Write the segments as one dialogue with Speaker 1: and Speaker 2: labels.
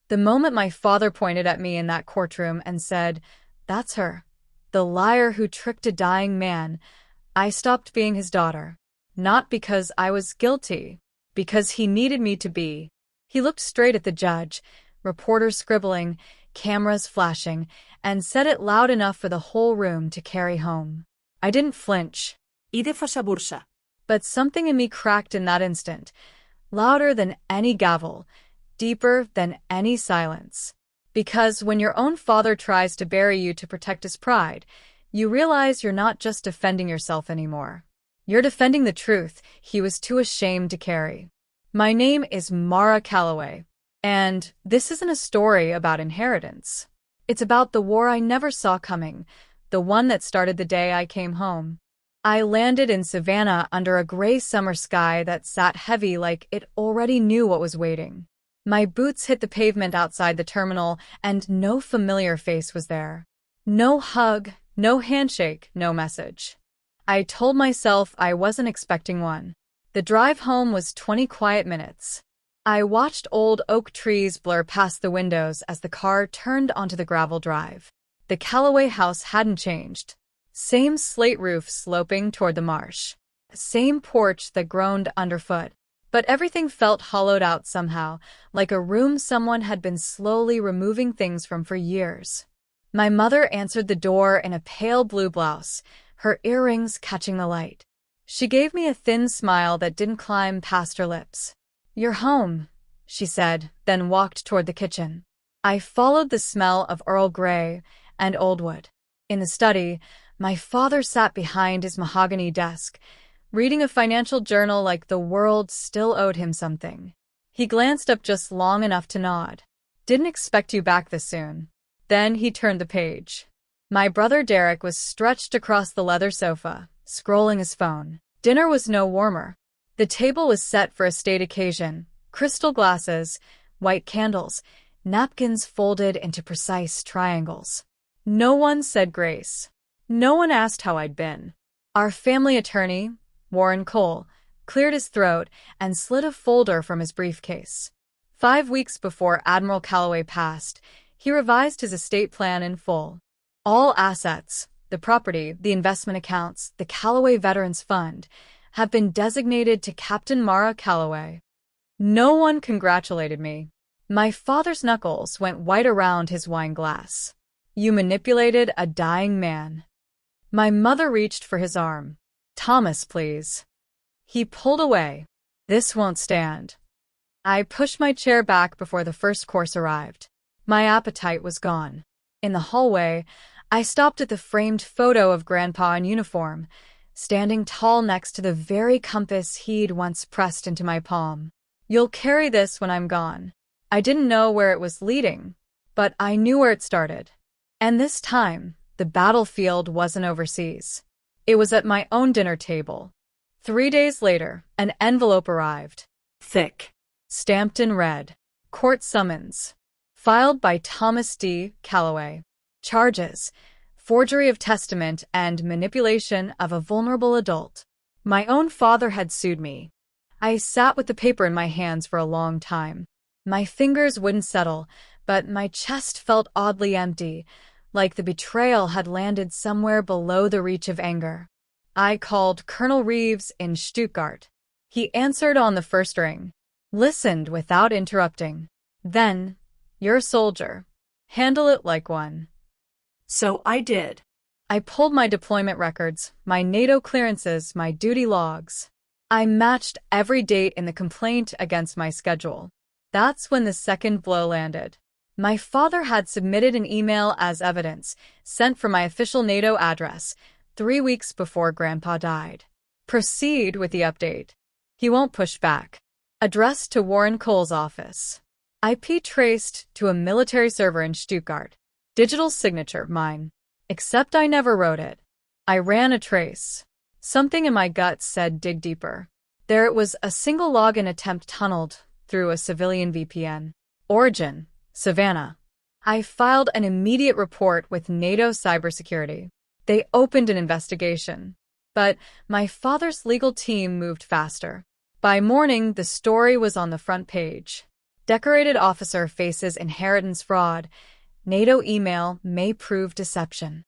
Speaker 1: The moment my father pointed at me in that courtroom and said, "That's her, the liar who tricked a dying man," I stopped being his daughter. Not because I was guilty, because he needed me to be. He looked straight at the judge, reporters scribbling, cameras flashing, and said it loud enough for the whole room to carry home. I didn't flinch.
Speaker 2: Idę fasabursa.
Speaker 1: But something in me cracked in that instant, louder than any gavel, deeper than any silence. Because when your own father tries to bury you to protect his pride, you realize you're not just defending yourself anymore. You're defending the truth he was too ashamed to carry. My name is Mara Calloway, and this isn't a story about inheritance. It's about the war I never saw coming, the one that started the day I came home. I landed in Savannah under a gray summer sky that sat heavy like it already knew what was waiting. My boots hit the pavement outside the terminal, and no familiar face was there. No hug, no handshake, no message. I told myself I wasn't expecting one. The drive home was 20 quiet minutes. I watched old oak trees blur past the windows as the car turned onto the gravel drive. The Calloway house hadn't changed. Same slate roof sloping toward the marsh. Same porch that groaned underfoot. But everything felt hollowed out somehow, like a room someone had been slowly removing things from for years. My mother answered the door in a pale blue blouse, her earrings catching the light. She gave me a thin smile that didn't climb past her lips. "You're home," she said, then walked toward the kitchen. I followed the smell of Earl Grey and old wood. In the study, my father sat behind his mahogany desk, reading a financial journal like the world still owed him something. He glanced up just long enough to nod. "Didn't expect you back this soon." Then he turned the page. My brother Derek was stretched across the leather sofa, scrolling his phone. Dinner was no warmer. The table was set for a state occasion, crystal glasses, white candles, napkins folded into precise triangles. No one said grace. No one asked how I'd been. Our family attorney, Warren Cole, cleared his throat and slid a folder from his briefcase. 5 weeks before Admiral Calloway passed, he revised his estate plan in full. All assets, the property, the investment accounts, the Calloway Veterans Fund, have been designated to Captain Mara Calloway. No one congratulated me. My father's knuckles went white around his wine glass. "You manipulated a dying man." My mother reached for his arm. "Thomas, please." He pulled away. "This won't stand." I pushed my chair back before the first course arrived. My appetite was gone. In the hallway, I stopped at the framed photo of Grandpa in uniform, standing tall next to the very compass he'd once pressed into my palm. "You'll carry this when I'm gone." I didn't know where it was leading, but I knew where it started. And this time, the battlefield wasn't overseas. It was at my own dinner table. 3 days later, an envelope arrived. Thick. Stamped in red. Court summons. Filed by Thomas D. Calloway. Charges: forgery of testament and manipulation of a vulnerable adult. My own father had sued me. I sat with the paper in my hands for a long time. My fingers wouldn't settle, but my chest felt oddly empty, like the betrayal had landed somewhere below the reach of anger. I called Colonel Reeves in Stuttgart. He answered on the first ring, listened without interrupting. Then, "You're a soldier. Handle it like one."
Speaker 2: So I did.
Speaker 1: I pulled my deployment records, my NATO clearances, my duty logs. I matched every date in the complaint against my schedule. That's when the second blow landed. My father had submitted an email as evidence, sent from my official NATO address, 3 weeks before Grandpa died. "Proceed with the update. He won't push back." Addressed to Warren Cole's office. IP traced to a military server in Stuttgart. Digital signature, mine. Except I never wrote it. I ran a trace. Something in my gut said dig deeper. There it was, a single login attempt tunneled through a civilian VPN. Origin: Savannah. I filed an immediate report with NATO cybersecurity. They opened an investigation. But my father's legal team moved faster. By morning, the story was on the front page. Decorated officer faces inheritance fraud. NATO email may prove deception.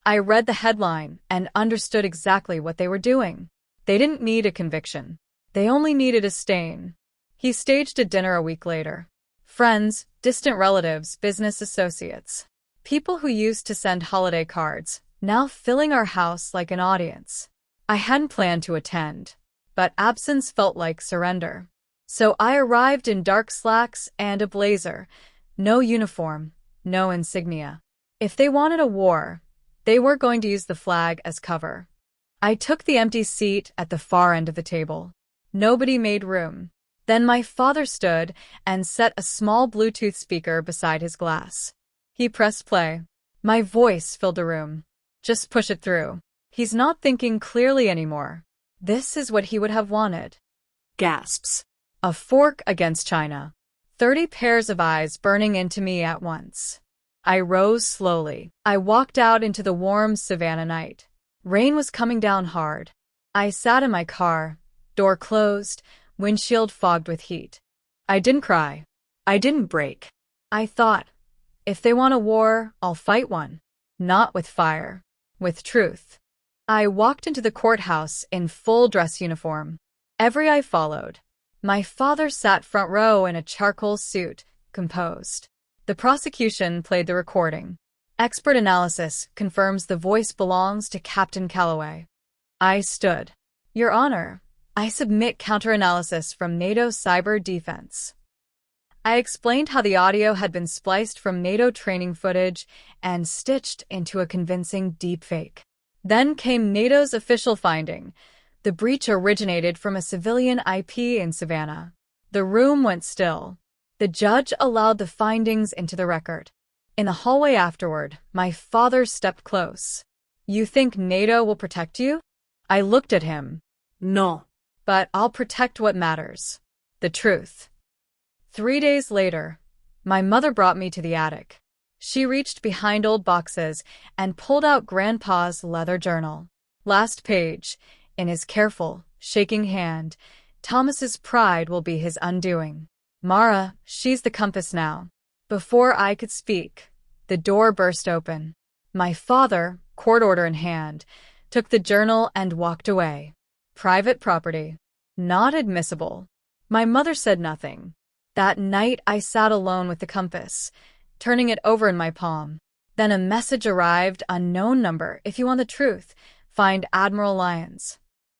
Speaker 1: I read the headline and understood exactly what they were doing. They didn't need a conviction. They only needed a stain. He staged a dinner a week later. Friends, distant relatives, business associates. People who used to send holiday cards, now filling our house like an audience. I hadn't planned to attend, but absence felt like surrender. So I arrived in dark slacks and a blazer. No uniform, no insignia. If they wanted a war, they were going to use the flag as cover. I took the empty seat at the far end of the table. Nobody made room. Then my father stood and set a small Bluetooth speaker beside his glass. He pressed play. My voice filled the room. Just push it through. He's not thinking clearly anymore. This is what he would have wanted.
Speaker 2: Gasps.
Speaker 1: A fork against China. 30 pairs of eyes burning into me at once. I rose slowly. I walked out into the warm Savannah night. Rain was coming down hard. I sat in my car, door closed, windshield fogged with heat. I didn't cry. I didn't break. I thought, if they want a war, I'll fight one. Not with fire, with truth. I walked into the courthouse in full dress uniform. Every eye followed. My father sat front row in a charcoal suit, composed. The prosecution played the recording. Expert analysis confirms the voice belongs to Captain Calloway. I stood. Your Honor, I submit counter-analysis from NATO cyber defense. I explained how the audio had been spliced from NATO training footage and stitched into a convincing deepfake. Then came NATO's official finding. The breach originated from a civilian IP in Savannah. The room went still. The judge allowed the findings into the record. In the hallway afterward, my father stepped close. You think NATO will protect you? I looked at him.
Speaker 2: No.
Speaker 1: But I'll protect what matters. The truth. 3 days later, my mother brought me to the attic. She reached behind old boxes and pulled out Grandpa's leather journal. Last page, in his careful, shaking hand, Thomas's pride will be his undoing. Mara, she's the compass now. Before I could speak, the door burst open. My father, court order in hand, took the journal and walked away. Private property. Not admissible. My mother said nothing. That night I sat alone with the compass, turning it over in my palm. Then a message arrived, unknown number. If you want the truth, find Admiral Lyons.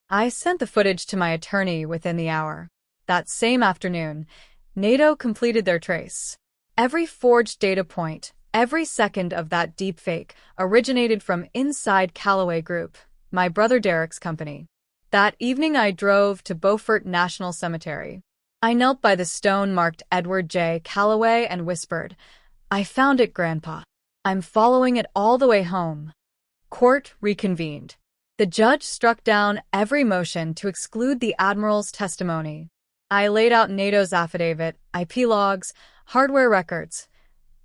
Speaker 1: I sent the footage to my attorney within the hour. That same afternoon, NATO completed their trace. Every forged data point, every second of that deepfake originated from inside Calloway Group, my brother Derek's company. That evening I drove to Beaufort National Cemetery. I knelt by the stone marked Edward J. Calloway and whispered, I found it, Grandpa. I'm following it all the way home. Court reconvened. The judge struck down every motion to exclude the Admiral's testimony. I laid out NATO's affidavit, IP logs, hardware records,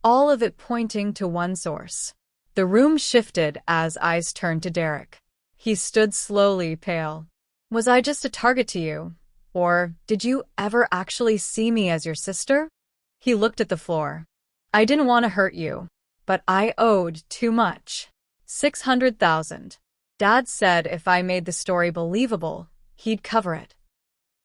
Speaker 1: all of it pointing to one source. The room shifted as eyes turned to Derek. He stood slowly, pale. Was I just a target to you? Or did you ever actually see me as your sister? He looked at the floor. I didn't want to hurt you, but I owed too much. $600,000. Dad said if I made the story believable, he'd cover it.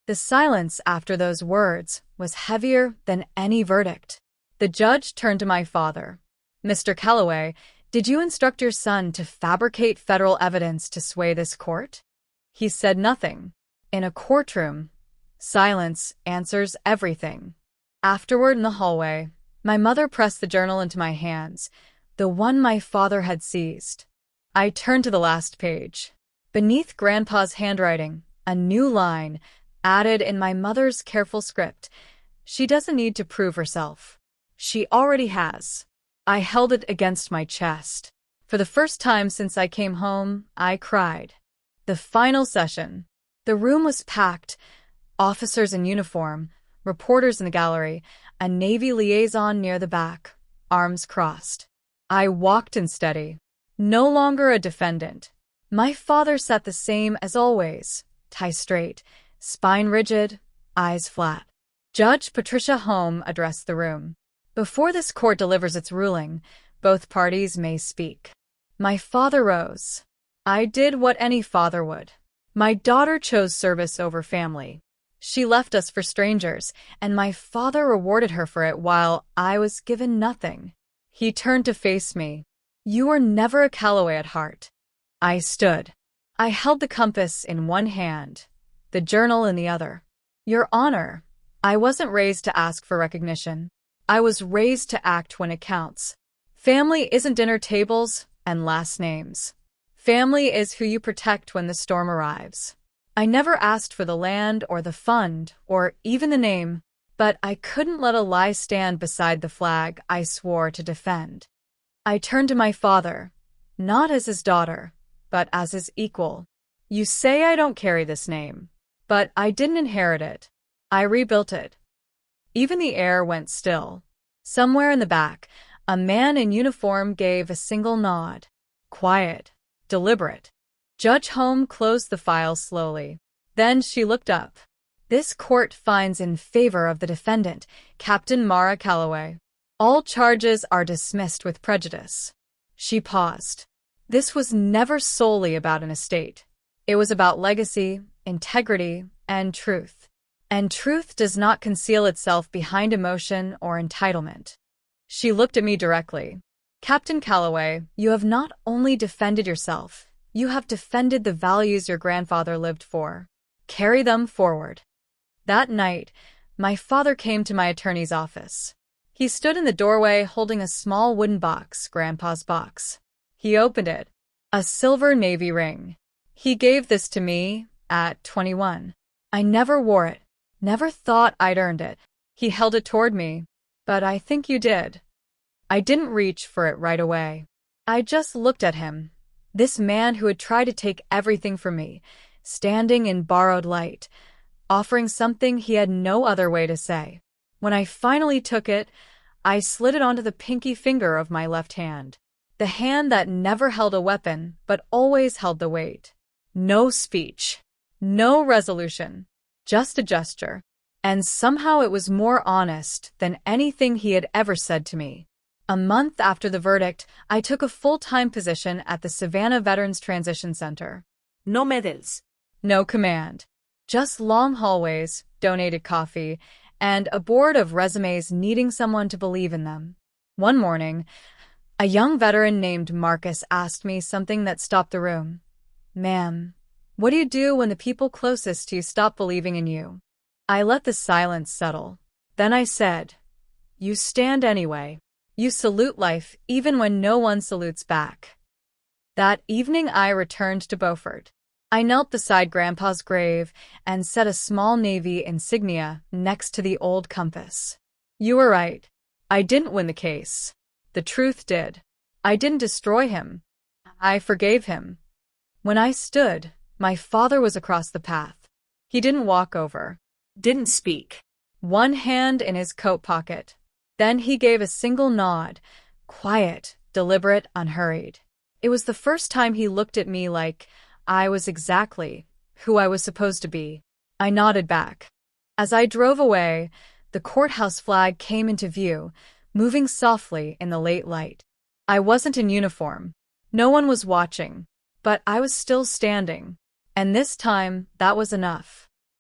Speaker 1: The silence after those words was heavier than any verdict. The judge turned to my father. Mr. Calloway, did you instruct your son to fabricate federal evidence to sway this court? He said nothing. In a courtroom, silence answers everything. Afterward in the hallway, my mother pressed the journal into my hands, the one my father had seized. I turned to the last page. Beneath Grandpa's handwriting, a new line, added in my mother's careful script. She doesn't need to prove herself. She already has. I held it against my chest. For the first time since I came home, I cried. The final session. The room was packed. Officers in uniform, reporters in the gallery, a Navy liaison near the back, arms crossed. I walked unsteady. No longer a defendant. My father sat the same as always, tie straight, spine rigid, eyes flat. Judge Patricia Home addressed the room. Before this court delivers its ruling, both parties may speak. My father rose. I did what any father would. My daughter chose service over family. She left us for strangers, and my father rewarded her for it while I was given nothing. He turned to face me. You were never a Calloway at heart. I stood. I held the compass in one hand, the journal in the other. Your Honor, I wasn't raised to ask for recognition. I was raised to act when it counts. Family isn't dinner tables and last names. Family is who you protect when the storm arrives. I never asked for the land or the fund or even the name, but I couldn't let a lie stand beside the flag I swore to defend. I turned to my father, not as his daughter, but as his equal. You say I don't carry this name, but I didn't inherit it. I rebuilt it. Even the air went still. Somewhere in the back, a man in uniform gave a single nod. Quiet. Deliberate. Judge Home closed the file slowly. Then she looked up. This court finds in favor of the defendant, Captain Mara Calloway. All charges are dismissed with prejudice. She paused. This was never solely about an estate. It was about legacy, integrity, and truth. And truth does not conceal itself behind emotion or entitlement. She looked at me directly. Captain Calloway, you have not only defended yourself, you have defended the values your grandfather lived for. Carry them forward. That night, my father came to my attorney's office. He stood in the doorway holding a small wooden box, Grandpa's box. He opened it. A silver navy ring. He gave this to me at 21. I never wore it. Never thought I'd earned it. He held it toward me. But I think you did. I didn't reach for it right away. I just looked at him. This man who had tried to take everything from me, standing in borrowed light, offering something he had no other way to say. When I finally took it, I slid it onto the pinky finger of my left hand. The hand that never held a weapon, but always held the weight. No speech. No resolution. Just a gesture. And somehow it was more honest than anything he had ever said to me. A month after the verdict, I took a full-time position at the Savannah Veterans Transition Center.
Speaker 2: No medals.
Speaker 1: No command. Just long hallways, donated coffee, and a board of resumes needing someone to believe in them. One morning, a young veteran named Marcus asked me something that stopped the room. Ma'am, what do you do when the people closest to you stop believing in you? I let the silence settle. Then I said, you stand anyway. You salute life even when no one salutes back. That evening I returned to Beaufort. I knelt beside Grandpa's grave and set a small Navy insignia next to the old compass. You were right. I didn't win the case. The truth did. I didn't destroy him. I forgave him. When I stood, my father was across the path. He didn't walk over.
Speaker 2: Didn't speak.
Speaker 1: One hand in his coat pocket. Then he gave a single nod, quiet, deliberate, unhurried. It was the first time he looked at me like I was exactly who I was supposed to be. I nodded back. As I drove away, the courthouse flag came into view, moving softly in the late light. I wasn't in uniform. No one was watching, but I was still standing. And this time, that was enough.